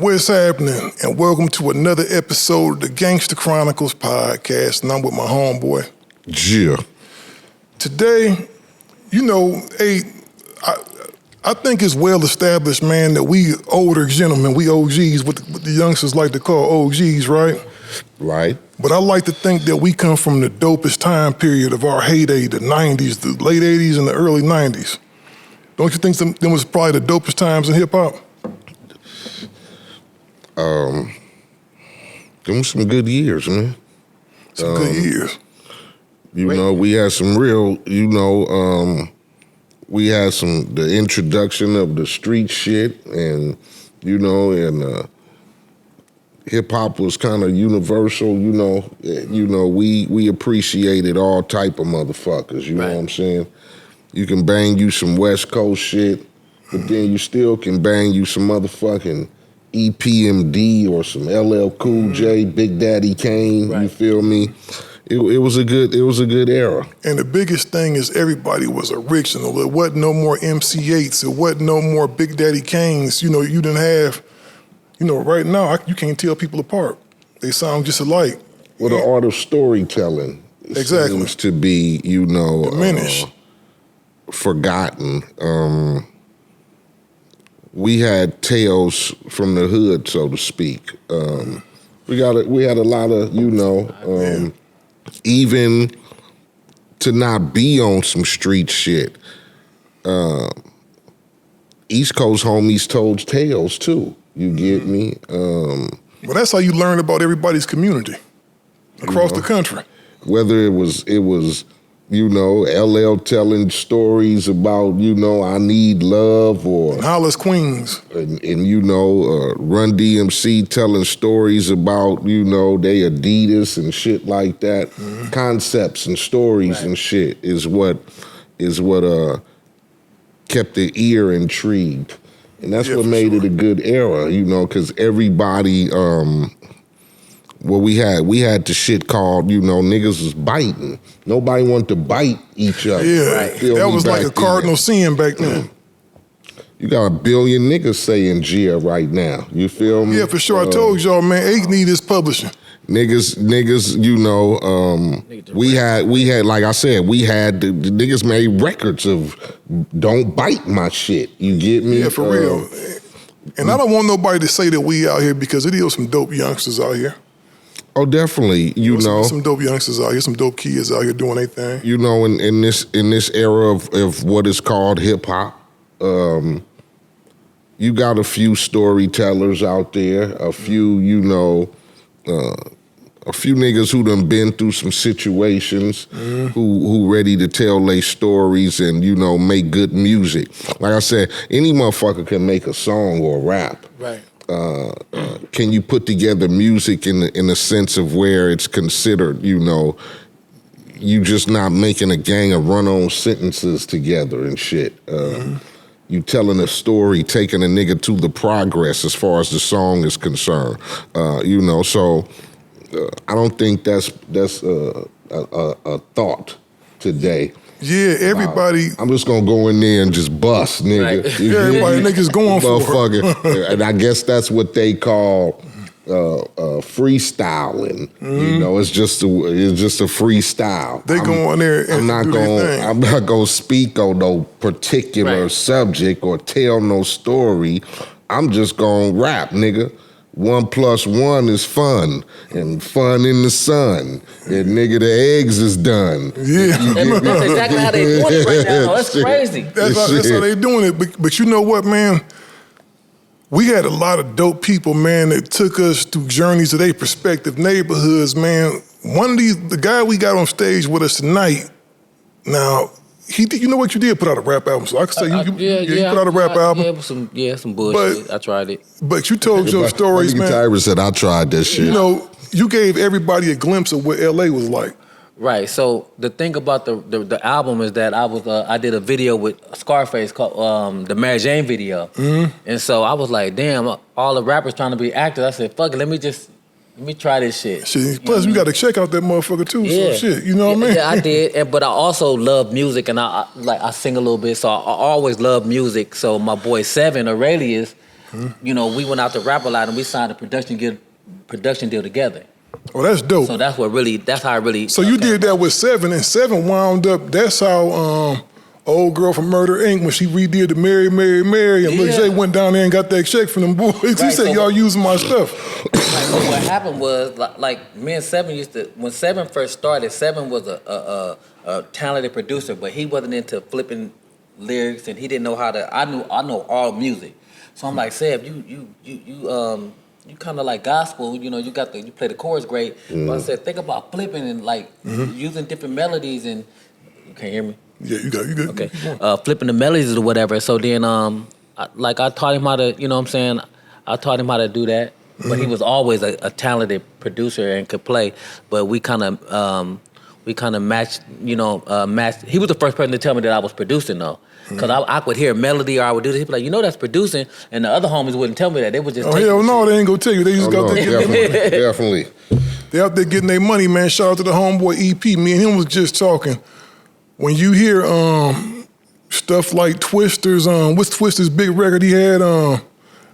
What's happening? And welcome to another episode of the Gangster Chronicles podcast. And I'm with my homeboy, Gia. Today, I think it's well established, man, that we older gentlemen, we OGs, what the youngsters like to call OGs, right? Right. But I like to think that we come from the dopest time period of our heyday, the 90s, the late 80s and the early 90s. Don't you think them was probably the dopest times in hip-hop? Them was some good years, man. Some good years. We had some real, we had the introduction of the street shit and hip hop was kind of universal, we appreciated all type of motherfuckers, you know what I'm saying? You can bang you some West Coast shit, but then you still can bang you some motherfucking EPMD or some LL Cool J, Big Daddy Kane, you feel me? It was a good era. And the biggest thing is everybody was original. There wasn't no more MC8s. There wasn't no more Big Daddy Kanes. You didn't have, right now, you can't tell people apart. They sound just alike. Well, the art of storytelling seems to be, diminished. Forgotten. We had tales from the hood, so to speak. We had a lot of, even to not be on some street shit. East Coast homies told tales too. You get me? Well, that's how you learn about everybody's community across the country. Whether it was LL telling stories about, I need love, or Hollis Queens. And Run DMC telling stories about, they Adidas and shit like that. Concepts and stories and shit is what kept the ear intrigued. And that's what made it a good era, because everybody, we had the shit called, niggas was biting. Nobody wanted to bite each other. Yeah, that was like a cardinal sin back then. You got a billion niggas saying Gia right now. You feel me? Yeah, for sure. I told y'all, man, Eiht need his publishing. Niggas, we had, like I said, the niggas made records of don't bite my shit. You get me? Yeah, for real. And I don't want nobody to say that we out here, because it is some dope youngsters out here. Oh, definitely. Some dope youngsters out here, some dope kids out here doing their thing. In this era of what is called hip hop, you got a few storytellers out there, a few niggas who done been through some situations, who ready to tell their stories and, make good music. Like I said, any motherfucker can make a song or rap. Right. Can you put together music in the sense of where it's considered, you just not making a gang of run-on sentences together and shit. You telling a story, taking a nigga to the progress as far as the song is concerned. So I don't think that's a thought today. Yeah, everybody. I'm just gonna go in there and just bust, nigga. Right. Everybody niggas going for it. And I guess that's what they call freestyling. It's just a freestyle. They go on there and I'm not gonna speak on no particular subject or tell no story. I'm just gonna rap, nigga. 1 + 1 is fun, and fun in the sun. And nigga, the eggs is done. Yeah. That's exactly how they doing it right now. That's crazy. That's how they doing it. But you know what, man? We had a lot of dope people, man, that took us through journeys to their prospective neighborhoods, man. The guy we got on stage with us tonight, now, you know what, you did put out a rap album, so I can say you put out a rap album. Yeah, some bullshit. I tried it. But you told your stories, man. Tyrin said, I tried that shit. You gave everybody a glimpse of what LA was like. Right. So the thing about the album is that I did a video with Scarface called the Mary Jane video, and so I was like, damn, all the rappers trying to be actors. I said, fuck it, let me try this shit. Plus, we got to check out that motherfucker too. Yeah. So shit, you know what I mean? Yeah, I did. But I also love music, and I sing a little bit, so I always love music. So my boy Seven Aurelius, you know, we went out to rap a lot and we signed a production deal together. Oh, that's dope. So that's how I really. So you did that with Seven, and Seven wound up. That's how old girl from Murder Inc. when she redid the Mary, Mary, Mary, and Lil J went down there and got that check from them boys. He said, so y'all using my stuff. So what happened was, like me and Seven when Seven first started, Seven was a talented producer, but he wasn't into flipping lyrics, and he didn't know how to. I know all music, so I'm like, Seb, you kind of like gospel, you know, you play the chords great. But I said, think about flipping and like using different melodies, and you can't hear me. Yeah, you good. Okay, flipping the melodies or whatever. So then, I taught him how to, you know what I'm saying? I taught him how to do that. But he was always a talented producer and could play. But we kind of matched, you know, matched. He was the first person to tell me that I was producing though. Because I would hear a melody or I would do this. He'd be like, you know that's producing. And the other homies wouldn't tell me that. They would just take hell no, they ain't gonna tell you. They just got there getting definitely. They out there getting their money, man. Shout out to the homeboy EP. Me and him was just talking. When you hear stuff like Twister's, what's Twister's big record he had?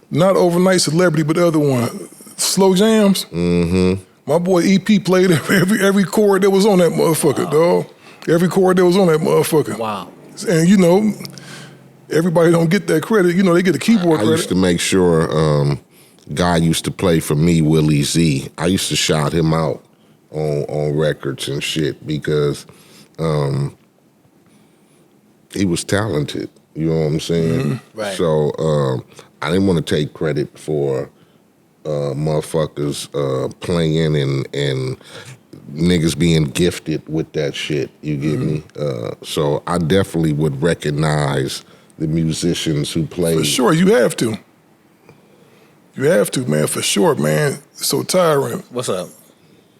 Not Overnight Celebrity, but the other one, Slow Jams. Mm-hmm. My boy EP played every chord that was on that motherfucker, dog. Every chord that was on that motherfucker. Wow. And you know, everybody don't get that credit. You know, they get the keyboard credit. I used to make sure guy used to play for me, Willie Z. I used to shout him out on records and shit because he was talented. You know what I'm saying? Mm-hmm. Right. So I didn't want to take credit for motherfuckers playing and niggas being gifted with that shit. You get me? So I definitely would recognize the musicians who play. For sure, you have to. You have to, man, for sure, man. So Tyrin. What's up?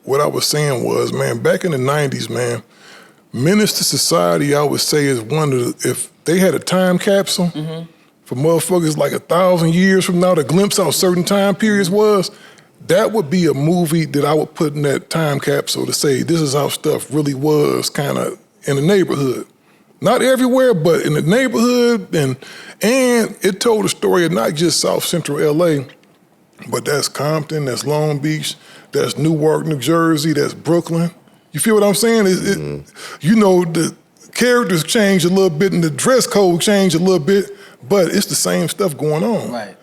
What I was saying was, man, back in the 90s, man, Menace to Society, I would say, is one of the, if they had a time capsule for motherfuckers like 1,000 years from now to glimpse how certain time periods was, that would be a movie that I would put in that time capsule to say this is how stuff really was kind of in the neighborhood. Not everywhere, but in the neighborhood, and it told a story of not just South Central LA, but that's Compton, that's Long Beach, that's Newark, New Jersey, that's Brooklyn. You feel what I'm saying? You know, the characters change a little bit and the dress code changed a little bit, but it's the same stuff going on. Right.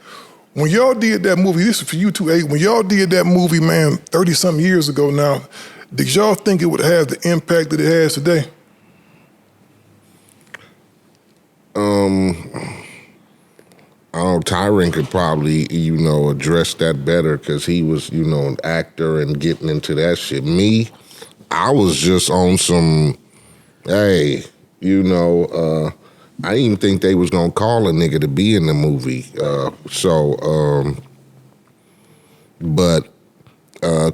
When y'all did that movie, this is for you too, Eiht. When y'all did that movie, man, 30-something years ago now, did y'all think it would have the impact that it has today? Tyrin could probably, you know, address that better because he was, you know, an actor and getting into that shit. Me, I was just on some, hey, you know, I didn't even think they was gonna call a nigga to be in the movie. But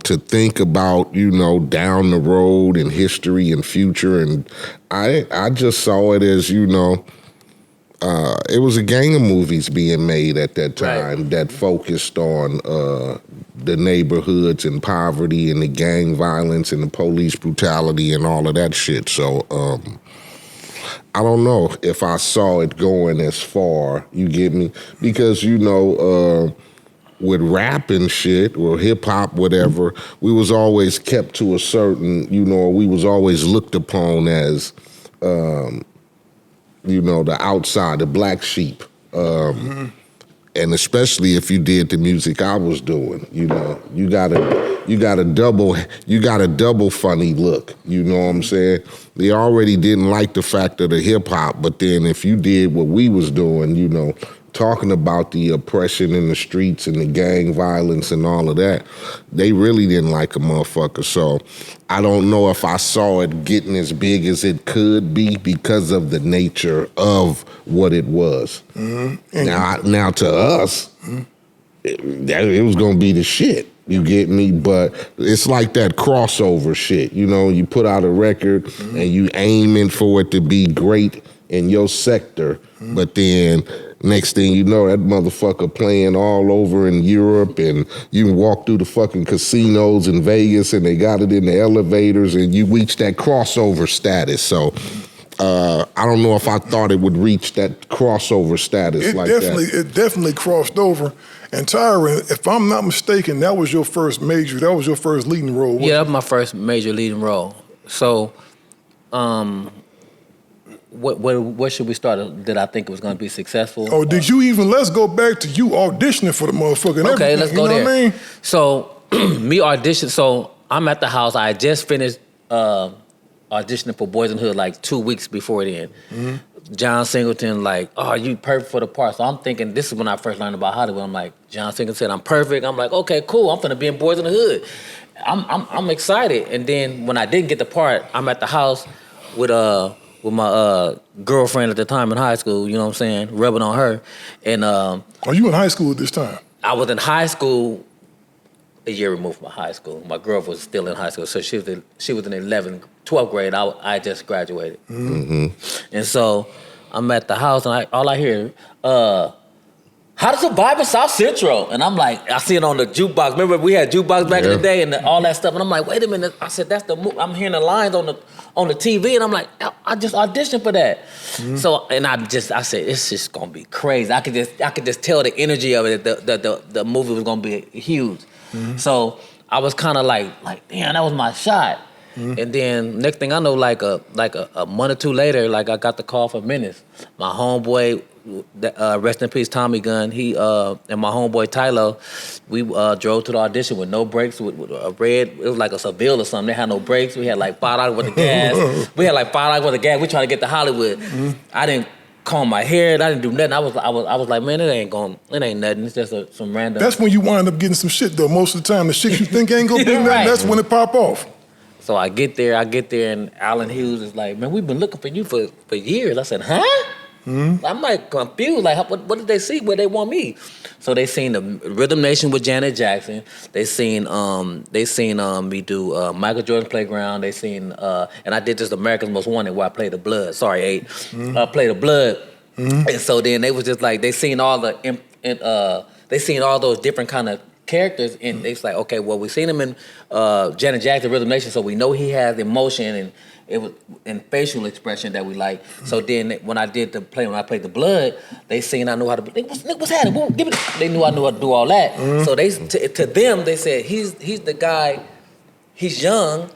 to think about, you know, down the road and history and future, and I just saw it as, you know, it was a gang of movies being made at that time that focused on the neighborhoods and poverty and the gang violence and the police brutality and all of that shit. So I don't know if I saw it going as far, you get me? Because, you know, with rap and shit or hip hop, whatever, we was always kept to a certain, you know, we was always looked upon as, you know, the outside, the black sheep. And especially if you did the music I was doing, you know, you got a double funny look. You know what I'm saying? They already didn't like the fact of the hip hop, but then if you did what we was doing, you know, talking about the oppression in the streets and the gang violence and all of that, they really didn't like a motherfucker. So I don't know if I saw it getting as big as it could be because of the nature of what it was. Now to us, it was gonna be the shit. You get me? But it's like that crossover shit. You know, you put out a record and you aiming for it to be great in your sector, but then next thing you know, that motherfucker playing all over in Europe, and you can walk through the fucking casinos in Vegas and they got it in the elevators and you reach that crossover status. So I don't know if I thought it would reach that crossover status It definitely crossed over. And Tyrin, if I'm not mistaken, that was your first leading role. Yeah, that was my first major leading role. So, what should we start? Did I think it was going to be successful? Oh, did you even? Let's go back to you auditioning for the motherfucker. Okay, let's go there. You know what I mean? So, me audition. So I'm at the house. I just finished auditioning for Boys in the Hood like 2 weeks before then. Mm-hmm. John Singleton, like, oh, you perfect for the part. So I'm thinking, this is when I first learned about Hollywood. I'm like, John Singleton said I'm perfect. I'm like, okay, cool. I'm finna be in Boys in the Hood. I'm excited. And then when I didn't get the part, I'm at the house with my girlfriend at the time in high school. You know what I'm saying? Rubbing on her. And are you in high school at this time? I was in high school. A year removed from high school. My girl was still in high school, so she was in 12th grade. I just graduated. Mm-hmm. And so I'm at the house, and all I hear, how to survive in South Central? And I'm like, I see it on the jukebox. Remember we had jukebox back in the day and all that stuff. And I'm like, wait a minute. I said, that's the movie. I'm hearing the lines on the TV, and I'm like, I just auditioned for that. Mm-hmm. So, and I said, it's just gonna be crazy. I could just tell the energy of it. The movie was gonna be huge. Mm-hmm. So I was kind of like, damn, that was my shot. Mm-hmm. And then next thing I know, like a month or two later, like I got the call from Menace. My homeboy, rest in peace, Tommy Gunn. He and my homeboy Tylo, we drove to the audition with no brakes, with a red. It was like a Seville or something. They had no brakes. We had like $5 worth of gas. We tried to get to Hollywood. Mm-hmm. I didn't comb my hair. I didn't do nothing. I was like, man, it ain't nothing. It's just some random. That's when you wind up getting some shit though. Most of the time, the shit you think ain't gonna be nothing. Right. That's when it pop off. So I get there, and Alan Hughes is like, man, we've been looking for you for years. I said, huh? Mm-hmm. I'm like confused. Like, what did they see? Where they want me? So they seen the Rhythm Nation with Janet Jackson. They seen me do Michael Jordan's Playground. They seen and I did this America's Most Wanted where I played the blood. Sorry, Eiht. Mm-hmm. I played the blood. Mm-hmm. And so then they was just like they seen all those different kind of characters, and they was like, okay, well, we seen him in Janet Jackson, Rhythm Nation, so we know he has emotion and it was in facial expression that we like. So then when I played the blood, they seen I knew how to. What's happening? Give it. They knew I knew how to do all that. Mm-hmm. So to them they said he's the guy. He's young,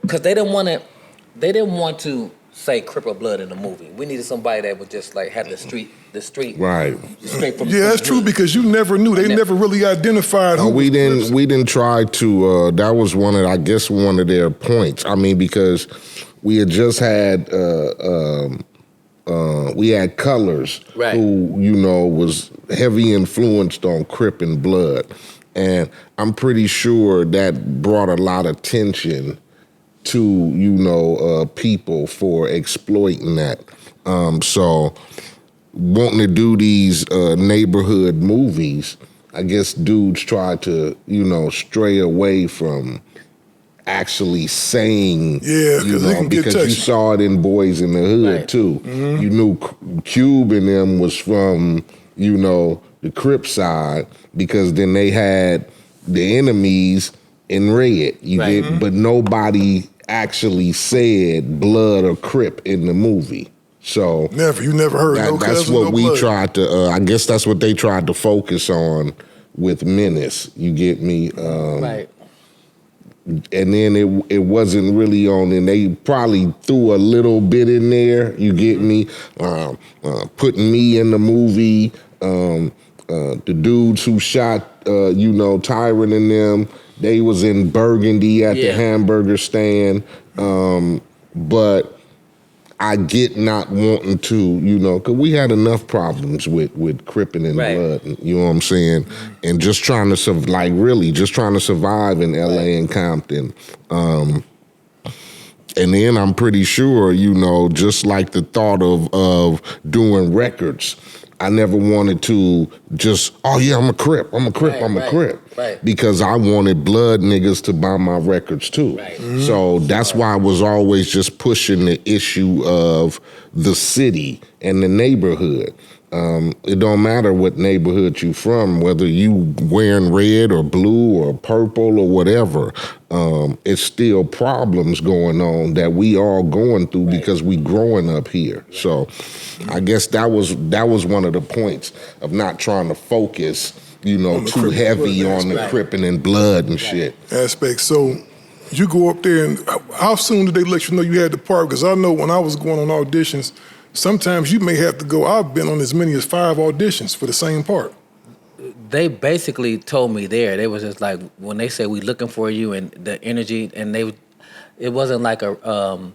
because they didn't want to say Crip or Blood in the movie. We needed somebody that would just like have the street right. Straight from that's true, because you never knew. They never really identified who. We didn't try to. That was one of their points. I mean, because we had just had we had Colors, right, who was heavy influenced on Crip and Blood, and I'm pretty sure that brought a lot of tension to people for exploiting that. So wanting to do these neighborhood movies, I guess dudes try to stray away from actually saying, because you saw it in Boys in the Hood, right, too. Mm-hmm. You knew Cube and them was from the Crip side, because then they had the enemies in red. Right. But nobody actually said Blood or Crip in the movie. So you never heard that's what we tried to. I guess that's what they tried to focus on with Menace. You get me? Right. And then it wasn't really on, and they probably threw a little bit in there. You get me? Putting me in the movie. The dudes who shot Tyrin and them, they was in Burgundy at the hamburger stand. But I get not wanting to, because we had enough problems with Crippin' and right, Blood, you know what I'm saying? And just trying to survive in L.A. and Compton. And then I'm pretty sure, just like the thought of doing records, I never wanted to just, I'm a Crip. Right. Because I wanted Blood niggas to buy my records too. Right. Mm-hmm. So that's why I was always just pushing the issue of the city and the neighborhood. It don't matter what neighborhood you from, whether you wearing red or blue or purple or whatever. It's still problems going on that we all going through because we growing up here. So I guess that was one of the points of not trying to focus, too heavy on the Crippin' and blood and shit. Aspect. So you go up there, and how soon did they let you know you had the part? Because I know when I was going on auditions, sometimes you may have to go. I've been on as many as 5 auditions for the same part. They basically told me there. They was just like, when they said we looking for you and the energy, and it wasn't like a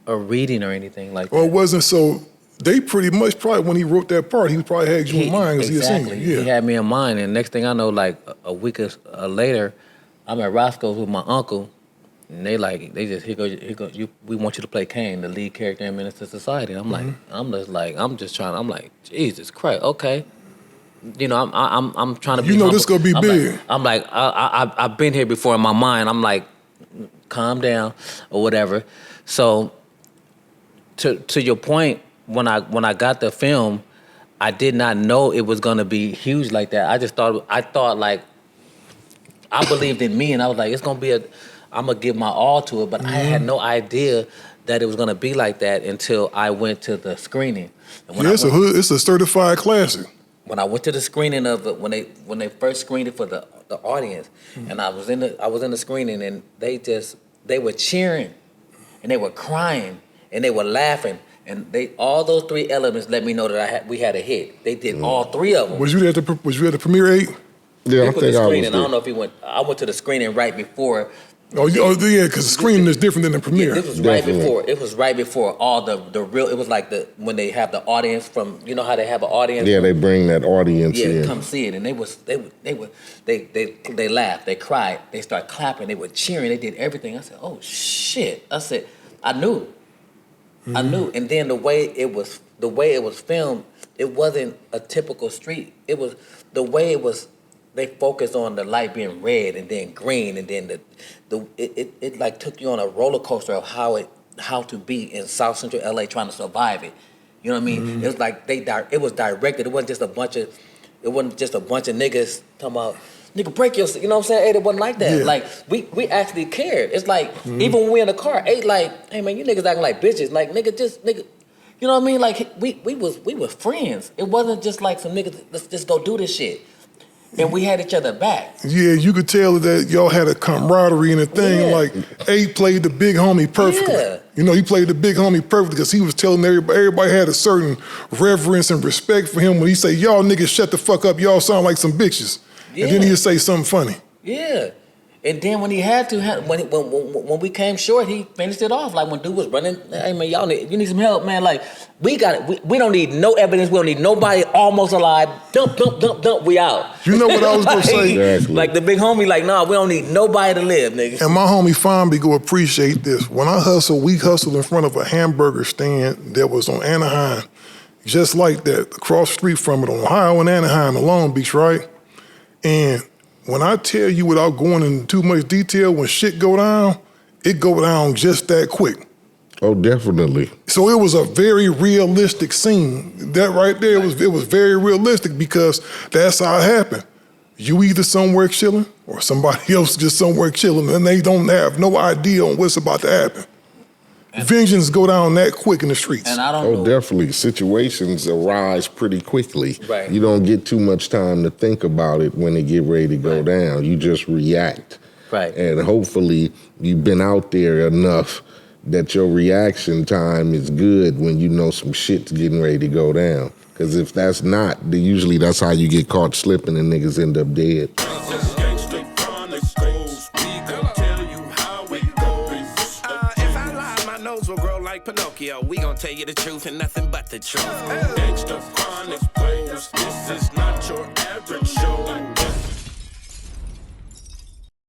reading or anything like that. Well, it wasn't. So they pretty much probably, when he wrote that part, he probably had you in mind because exactly. he had seen you. He had me in mind, and next thing I know, like a week later, I'm at Roscoe's with my uncle, and they just here go we want you to play Kane, the lead character in Menace to Society. I'm like, I'm like, Jesus Christ, okay. I'm trying to be humble. This gonna be big. I've been here before in my mind. I'm like, calm down or whatever. So to your point, when I got the film, I did not know it was gonna be huge like that. I thought like, I believed in me, and I was like, it's gonna be I'm gonna give my all to it, but I had no idea that it was gonna be like that until I went to the screening. And it's a certified classic. When I went to the screening of it, when they first screened it for the audience, and I was in the screening, and they were cheering, and they were crying, and they were laughing, and all those 3 elements let me know that we had a hit. They did all 3 of them. Was you at the premiere, Eiht? Yeah, I think I was there. I don't know if he went. I went to the screening right before. Yeah, because the screening is different than the premiere. This was right before. It was right before all the real. It was like when they have the audience from. You know how they have an audience. Yeah, they bring that audience in. Yeah, come see it, and they laughed, they cried, they started clapping, they were cheering, they did everything. I said, oh shit! I said, I knew, and then the way it was filmed, it wasn't a typical street. It was the way it was. They focused on the light being red and then green, and then it like took you on a roller coaster of how to be in South Central LA trying to survive it. You know what I mean? Mm-hmm. It was like it was directed. It wasn't just a bunch of niggas talking about nigga break your. You know what I'm saying? It wasn't like that. Yeah. Like we actually cared. It's like even when we in the car, Eiht like, hey man, you niggas acting like bitches. Like nigga. You know what I mean? Like we was friends. It wasn't just like some niggas. Let's just go do this shit. And we had each other back. Yeah, you could tell that y'all had a camaraderie and a thing. Yeah. Like, Eiht played the big homie perfectly. Yeah. He played the big homie perfectly because he was telling everybody had a certain reverence and respect for him when he say, y'all niggas shut the fuck up, y'all sound like some bitches. Yeah. And then he'd say something funny. Yeah. And then when he had to, when we came short, he finished it off. Like when dude was running, hey man, you need some help, man. Like we got it. We don't need no evidence. We don't need nobody almost alive. Dump. We out. You know what I was gonna say? Exactly. Like the big homie, like nah, we don't need nobody to live, nigga. And my homie Fonby go appreciate this. When I hustled, we hustled in front of a hamburger stand that was on Anaheim, just like that, across the street from it on Ohio and Anaheim in Long Beach, right? And when I tell you without going into too much detail, when shit go down, it go down just that quick. Oh, definitely. So it was a very realistic scene. That right there, it was very realistic because that's how it happened. You either somewhere chilling or somebody else just somewhere chilling and they don't have no idea on what's about to happen. Vengeance go down that quick in the streets. And I don't know. Definitely. Situations arise pretty quickly. Right. You don't get too much time to think about it when it get ready to go down. You just react. Right. And hopefully you've been out there enough that your reaction time is good when you know some shit's getting ready to go down. Because if that's not, then usually that's how you get caught slipping and niggas end up dead. Gangster Chronicles, we gon' tell you how it goes. If I lie, my nose will grow like Pinocchio. We gon' tell you the truth and nothing but the truth. Gangster Chronicles, this is